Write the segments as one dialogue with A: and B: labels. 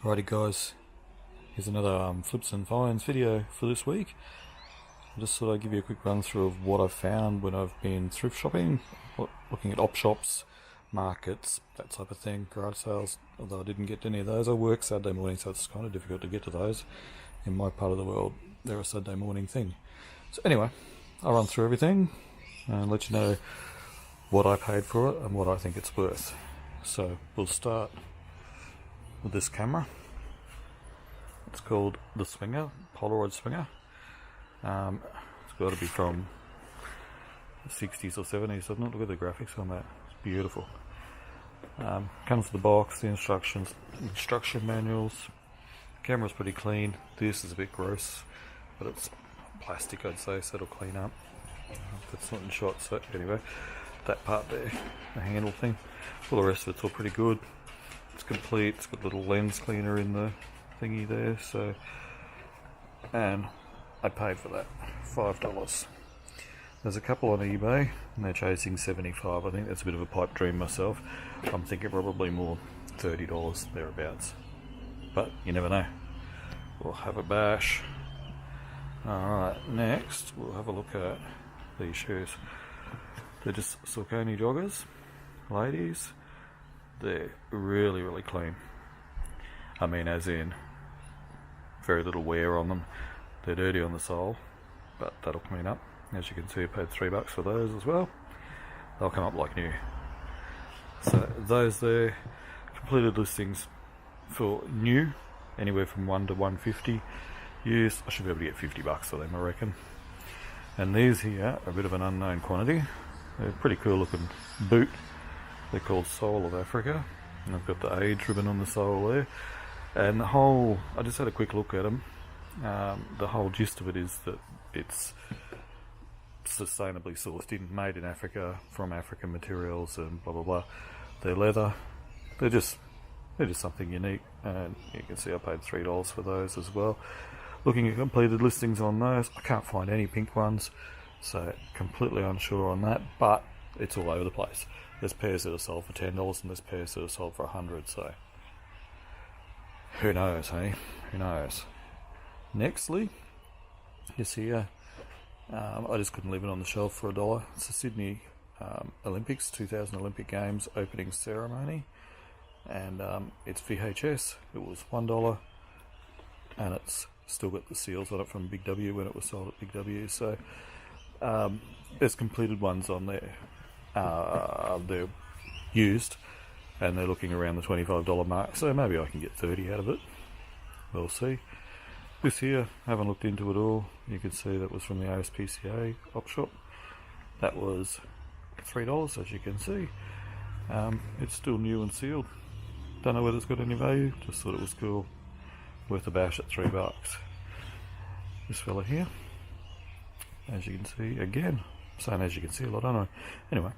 A: Alrighty guys, here's another flips and finds video for this week. I just thought I'd give you a quick run through of what I've found when I've been thrift shopping, looking at op shops, markets, that type of thing, garage sales, although I didn't get to any of those. I work Saturday morning, so it's kind of difficult to get to those. In my part of the world, they're a Saturday morning thing. So anyway, I'll run through everything and let you know what I paid for it and what I think it's worth. So we'll start with this camera. It's called the Swinger, Polaroid Swinger. It's got to be from the 60s or 70s, doesn't it? Look at the graphics on that, it's beautiful. Comes with the box, the instruction manuals. The camera's pretty clean. This is a bit gross, but it's plastic, I'd say, so it'll clean up. That's not in shot, so anyway, that part there, the handle thing. All the rest of it's all pretty good. It's complete. It's got a little lens cleaner in the thingy there, so, and I paid for that $5. There's a couple on eBay and they're chasing $75. I think that's a bit of a pipe dream myself. I'm thinking probably more $30 thereabouts, but you never know. We'll have a bash. Alright, next we'll have a look at these shoes. They're just Saucony joggers, ladies. They're really, really clean. I mean, as in, very little wear on them. They're dirty on the sole, but that'll clean up. As you can see, I paid $3 for those as well. They'll come up like new. So those there, completed listings for new, anywhere from $1 to $150. Used, I should be able to get $50 for them, I reckon. And these here are a bit of an unknown quantity. They're a pretty cool looking boot. They're called Soul of Africa, and I've got the age ribbon on the sole there. And the whole, I just had a quick look at them. The whole gist of it is that it's sustainably sourced, made in Africa, from African materials, and blah blah blah. They're leather. They're just something unique, and you can see I paid $3 for those as well. Looking at completed listings on those, I can't find any pink ones, so completely unsure on that. But it's all over the place. There's pairs that are sold for $10 and there's pairs that are sold for $100, so who knows, hey? Who knows? Nextly, this here, I just couldn't leave it on the shelf for $1. It's the Sydney Olympics, 2000 Olympic Games opening ceremony, and it's VHS. It was $1, and it's still got the seals on it from Big W when it was sold at Big W, so there's completed ones on there. They're used and they're looking around the $25 mark, so maybe I can get 30 out of it. We'll see. This here, haven't looked into it all. You can see that was from the ASPCA op shop. That was $3, as you can see. It's still new and sealed. Don't know whether it's got any value, just thought it was cool. Worth a bash at $3. This fella here, as you can see, again, saying as you can see a lot, don't I? Anyway,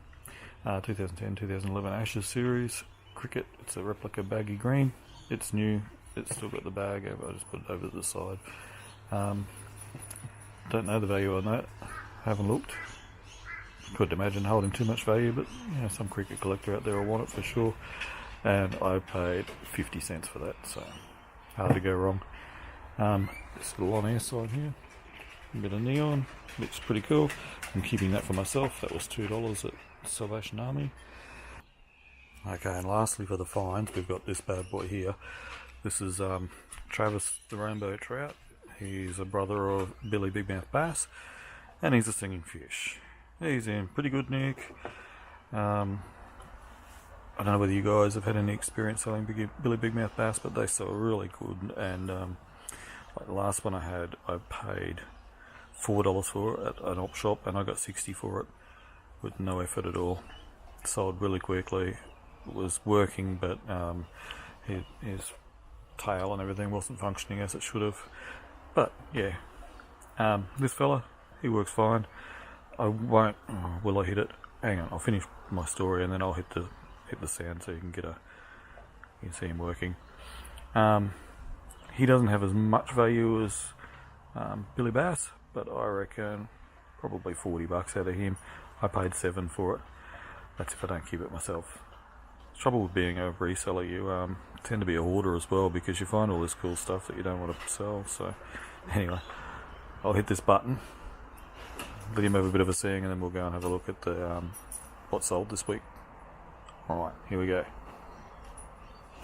A: 2010-2011 Ashes series cricket. It's a replica baggy green. It's new. It's still got the bag. I just put it over to the side. Don't know the value on that. Haven't looked. Couldn't imagine holding too much value, but you know, some cricket collector out there will want it for sure. And I paid 50 cents for that, so hard to go wrong. This little on air side here. A bit of neon, looks pretty cool. I'm keeping that for myself. That was $2 at Salvation Army. Okay, and lastly for the finds, we've got this bad boy here. This is Travis the Rainbow Trout. He's a brother of Billy Big Mouth Bass, and he's a singing fish. He's in pretty good nick. I don't know whether you guys have had any experience selling Billy Big Mouth Bass, but they sell really good. And like the last one I had, I paid $4 for it at an op shop, and I got 60 for it with no effort at all. Sold really quickly. It was working, but his tail and everything wasn't functioning as it should have. But yeah, this fella, he works fine. I won't. Will I hit it? Hang on, I'll finish my story and then I'll hit the sound so you can see him working. He doesn't have as much value as Billy Bass, but I reckon probably $40 out of him. I paid $7 for it. That's if I don't keep it myself. trouble with being a reseller, you tend to be a hoarder as well, because you find all this cool stuff that you don't want to sell. So anyway, I'll hit this button, let him have a bit of a sing, and then we'll go and have a look at the what sold this week. Alright, here we go.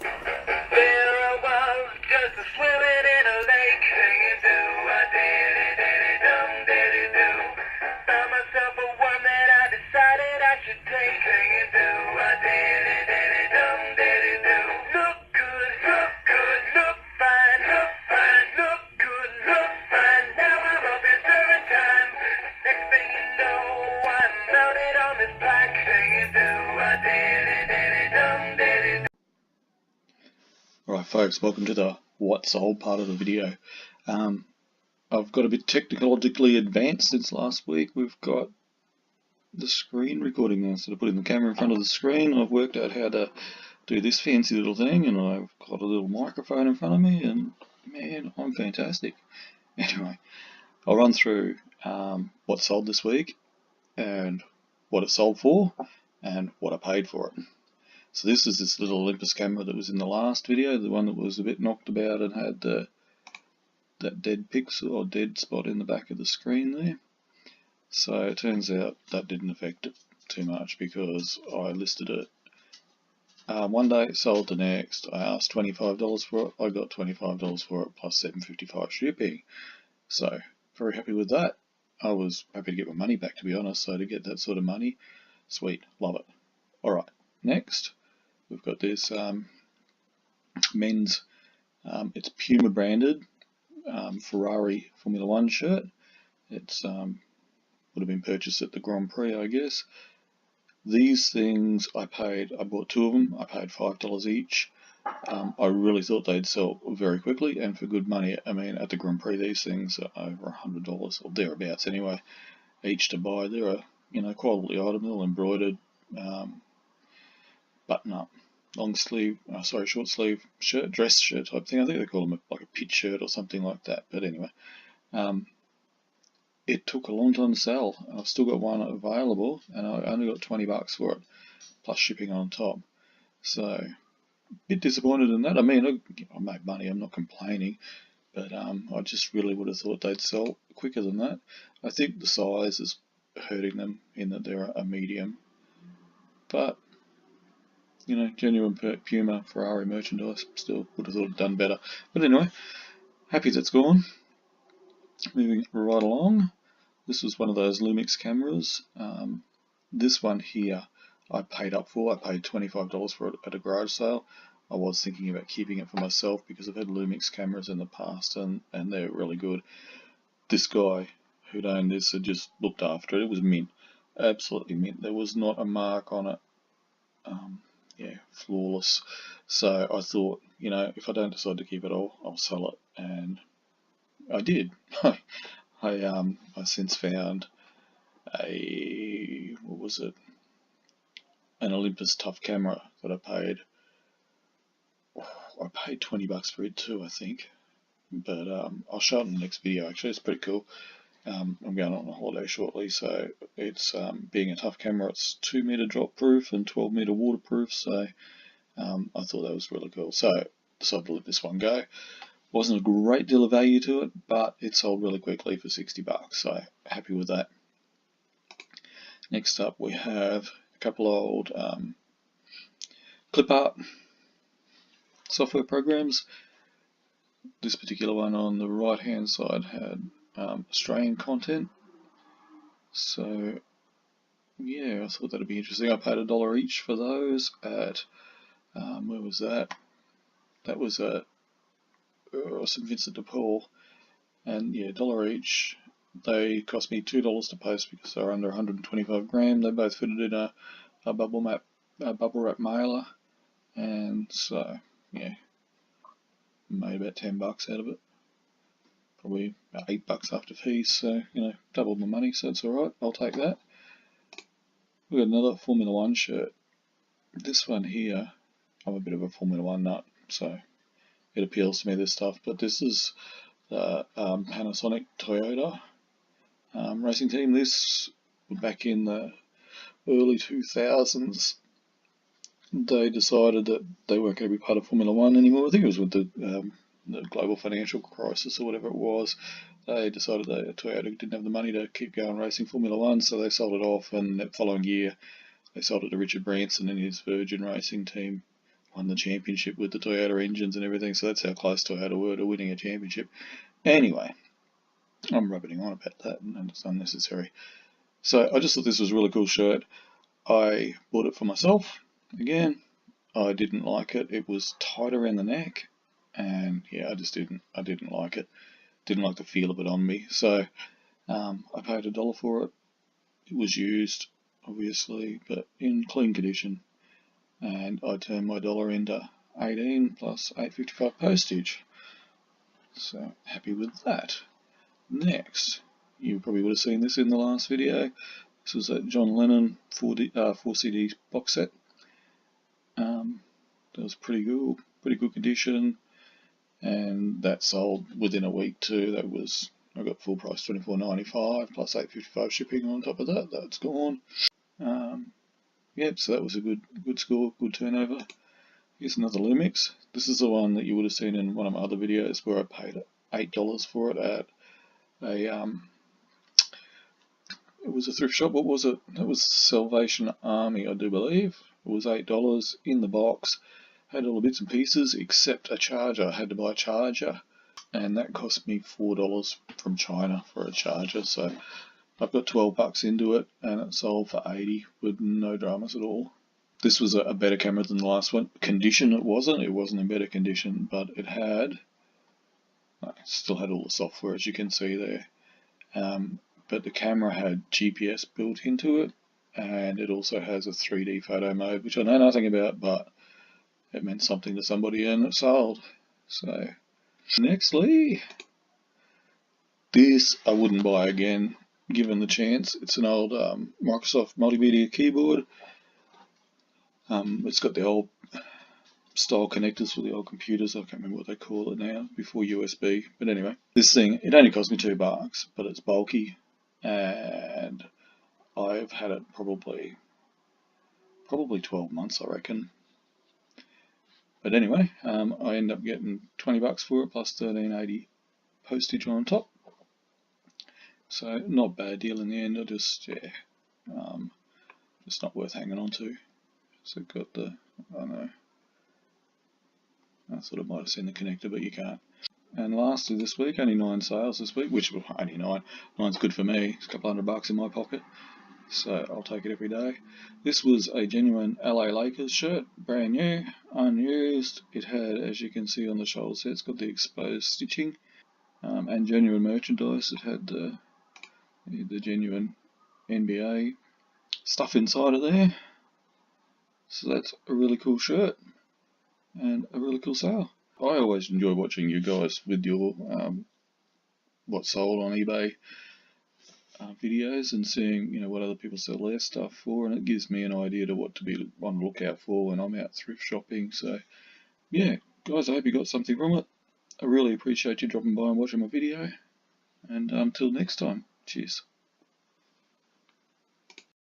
B: There I was, just a swimming in a lake, singing do-a-dee-dee-dee-dum-dee-dee-do. Found myself a one that I decided I should take, singing do-a-dee-dee-dee-dum-dee-dee-do. Look good, look fine, look good, look fine. Now I'm up in serving time. Next thing you know, I'm mounted on this bike, singing do-a-dee-dee-dee-dum-dee-dee-do.
C: Alright folks, welcome to the What's Old part of the video. I've got a bit technologically advanced since last week. We've got the screen recording now. Instead of putting the camera in front of the screen, I've worked out how to do this fancy little thing, and I've got a little microphone in front of me, and man, I'm fantastic. Anyway, I'll run through what sold this week, and what it sold for, and what I paid for it. So this is this little Olympus camera that was in the last video, the one that was a bit knocked about and had that dead pixel or dead spot in the back of the screen there. So it turns out that didn't affect it too much, because I listed it one day, sold the next. I asked $25 for it, I got $25 for it plus $7.55 shipping. So very happy with that. I was happy to get my money back, to be honest, so to get that sort of money, sweet, love it. Alright, next. We've got this men's, it's Puma branded Ferrari Formula 1 shirt. It's would have been purchased at the Grand Prix, I guess. These things I bought two of them, I paid $5 each. I really thought they'd sell very quickly and for good money. I mean, at the Grand Prix these things are over $100 or thereabouts anyway, each to buy. They're a quality item, they're all embroidered. Button up, short sleeve shirt, dress shirt type thing. I think they call them like a pit shirt or something like that. But anyway, it took a long time to sell. I've still got one available, and I only got $20 for it, plus shipping on top. So, a bit disappointed in that. I mean, I made money. I'm not complaining, but I just really would have thought they'd sell quicker than that. I think the size is hurting them in that they're a medium, but genuine Puma Ferrari merchandise, still would have thought it'd done better. But anyway, happy that's gone. Moving right along, this was one of those Lumix cameras. This one here I paid up for. I paid $25 for it at a garage sale. I was thinking about keeping it for myself because I've had Lumix cameras in the past, and they're really good. This guy who'd owned this had just looked after it. It was mint, absolutely mint. There was not a mark on it. Flawless. So I thought, if I don't decide to keep it all, I'll sell it, and I did. I since found an Olympus Tough camera that I paid $20 for it too, I think. But I'll show it in the next video. Actually, it's pretty cool. I'm going on a holiday shortly, so it's being a tough camera, it's 2 meter drop proof and 12 meter waterproof, so I thought that was really cool. So decided to let this one go. Wasn't a great deal of value to it, but it sold really quickly for $60, so happy with that. Next up we have a couple of old clip art software programs. This particular one on the right hand side had Australian content, so yeah, I thought that'd be interesting. I paid $1 each for those at where was that? That was at St Vincent de Paul, and yeah, $1 each. They cost me $2 to post because they're under 125 gram. They both fitted in a bubble wrap mailer, and so yeah, made about $10 out of it. Probably about $8 after fees, so doubled my money, so it's alright, I'll take that. We've got another Formula 1 shirt. This one here, I'm a bit of a Formula 1 nut, so it appeals to me, this stuff, but this is the Panasonic Toyota racing team. This back in the early 2000s, they decided that they weren't going to be part of Formula One anymore. I think it was with the global financial crisis or whatever it was. They decided that Toyota didn't have the money to keep going racing Formula One, so they sold it off, and the following year they sold it to Richard Branson, and his Virgin Racing team won the championship with the Toyota engines and everything, so that's how close Toyota were to winning a championship. Anyway, I'm rabbiting on about that, and it's unnecessary. So I just thought this was a really cool shirt. I bought it for myself. Again, I didn't like it. It was tight around the neck, and yeah, I didn't like it. Didn't like the feel of it on me. So I paid $1 for it. It was used, obviously, but in clean condition. And I turned my dollar into 18 plus $8.55 postage. So happy with that. Next, you probably would have seen this in the last video. This was a John Lennon 4 CD box set. That was pretty good condition, and that sold within a week too. I got full price $24.95 plus $8.55 shipping on top of that. That's gone. Yep, so that was a good score, good turnover. Here's another Lumix. This is the one that you would have seen in one of my other videos where I paid $8 for it at it was a thrift shop. What was it? That was Salvation Army, I do believe. It was $8 in the box. Had all the bits and pieces except a charger. I had to buy a charger, and that cost me $4 from China for a charger. So I've got $12 into it, and it sold for $80 with no dramas at all. This was a better camera than the last one. Condition it wasn't in better condition, but it still had all the software, as you can see there. But the camera had GPS built into it, and it also has a 3D photo mode, which I know nothing about, but it meant something to somebody and it sold. So, nextly, this I wouldn't buy again, given the chance. It's an old Microsoft multimedia keyboard. It's got the old style connectors for the old computers. I can't remember what they call it now, before USB. But anyway, this thing, it only cost me $2, but it's bulky, and I've had it probably 12 months, I reckon. But anyway, I ended up getting $20 for it plus $13.80 postage on top. So not bad deal in the end. Just not worth hanging on to. So got the, I don't know, I thought I might have seen the connector, but you can't. And lastly this week, only 9 sales this week, which only 9. 9's good for me. It's a couple $100 in my pocket, so I'll take it every day. This was a genuine LA Lakers shirt, brand new, unused. It had, as you can see on the shoulders here, it's got the exposed stitching, and genuine merchandise. It had the genuine NBA stuff inside of there. So that's a really cool shirt and a really cool sale. I always enjoy watching you guys with your what's sold on eBay videos and seeing what other people sell their stuff for, and it gives me an idea to what to be on the lookout for when I'm out thrift shopping. So yeah, guys, I hope you got something from it. I really appreciate you dropping by and watching my video, and until next time, cheers.